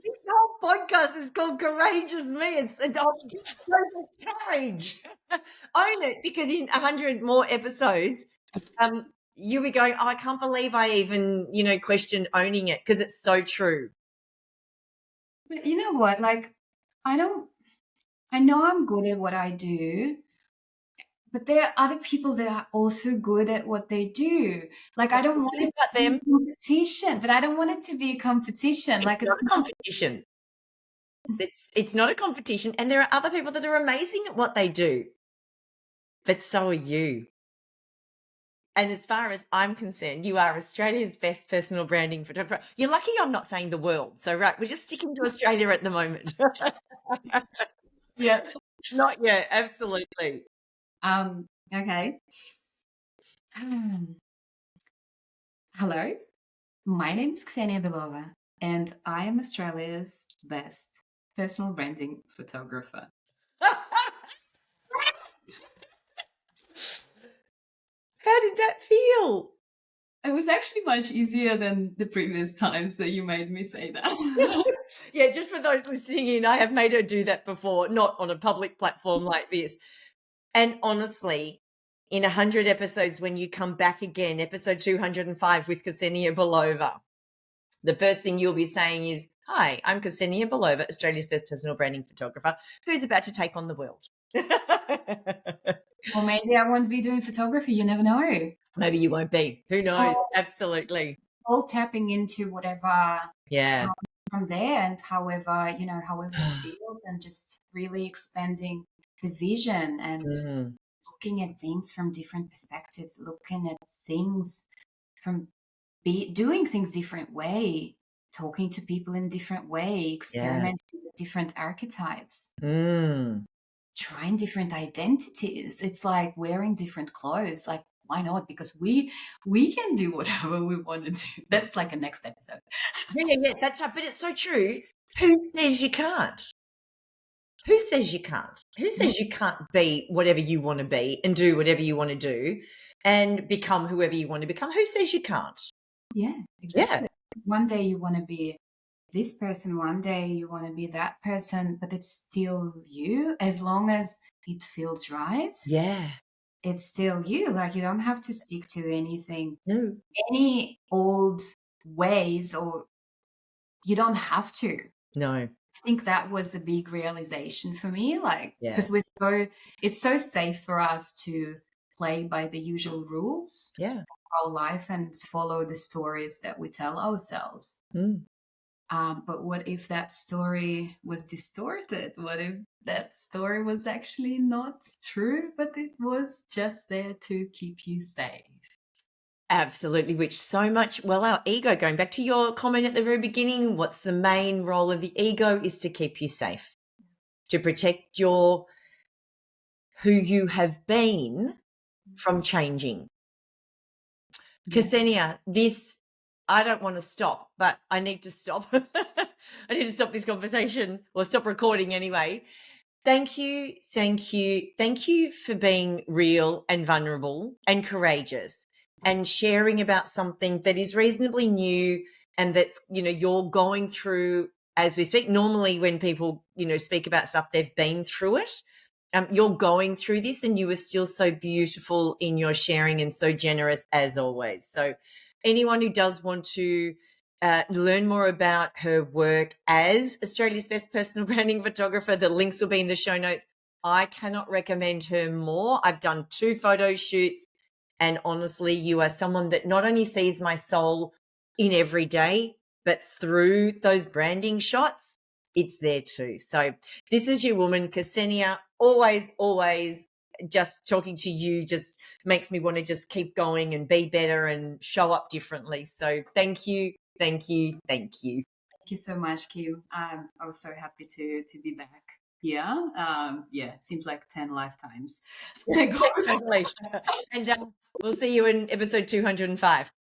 This whole podcast is called Courageous Me. It's courage. Own it, because in 100 more episodes, you'll be going, oh, I can't believe I even, questioned owning it, because it's so true. But you know what? Like, I know I'm good at what I do, but there are other people that are also good at what they do. Like, I don't want it to be a competition, but I don't want it to be a competition. Like, it's not a competition. It's not a competition. And there are other people that are amazing at what they do. But so are you. And as far as I'm concerned, you are Australia's best personal branding photographer. You're lucky I'm not saying the world. So, right, we're just sticking to Australia at the moment. Yeah, not yet. Absolutely. Okay. Hello, my name is Ksenia Belova, and I am Australia's best personal branding photographer. How did that feel? It was actually much easier than the previous times that you made me say that. Yeah, just for those listening in, I have made her do that before, not on a public platform like this. And honestly, in 100 episodes, when you come back again, episode 205 with Ksenia Belova, the first thing you'll be saying is, hi, I'm Ksenia Belova, Australia's best personal branding photographer, who's about to take on the world. Or maybe I won't be doing photography. You never know. Maybe you won't be. Who knows? Absolutely. All tapping into whatever Yeah. comes from there, and however it feels, and just really expanding the vision and looking at things from different perspectives, looking at things from doing things different way, talking to people in different way, experimenting with different archetypes, trying different identities. It's like wearing different clothes. Like, why not? Because we can do whatever we want to do. That's like a next episode. Yeah, that's right. But it's so true. Who says you can't? Who says you can't? Who says you can't be whatever you want to be and do whatever you want to do and become whoever you want to become? Who says you can't? Yeah, exactly. Yeah. One day you want to be this person, one day you want to be that person, but it's still you, as long as it feels right. Yeah. It's still you. Like, you don't have to stick to anything, no, any old ways, or you don't have to. No. I think that was a big realization for me. Like, because it's so safe for us to play by the usual rules of our life and follow the stories that we tell ourselves. But what if that story was distorted? What if that story was actually not true, but it was just there to keep you safe? Absolutely, which so much, our ego, going back to your comment at the very beginning, what's the main role of the ego is to keep you safe, to protect who you have been from changing. Ksenia, I don't want to stop, but I need to stop. I need to stop this conversation, or stop recording anyway. Thank you for being real and vulnerable and courageous and sharing about something that is reasonably new and that's, you're going through as we speak. Normally when people, speak about stuff, they've been through it. You're going through this and you are still so beautiful in your sharing and so generous as always. So anyone who does want to learn more about her work as Australia's best personal branding photographer, the links will be in the show notes. I cannot recommend her more. I've done 2 photo shoots. And honestly, you are someone that not only sees my soul in every day, but through those branding shots, it's there too. So this is your woman, Ksenia. Always, always just talking to you just makes me want to just keep going and be better and show up differently. So thank you, thank you, thank you. Thank you so much, Q. I was so happy to be back here. Yeah, it seems like 10 lifetimes ago. Totally. And we'll see you in episode 205.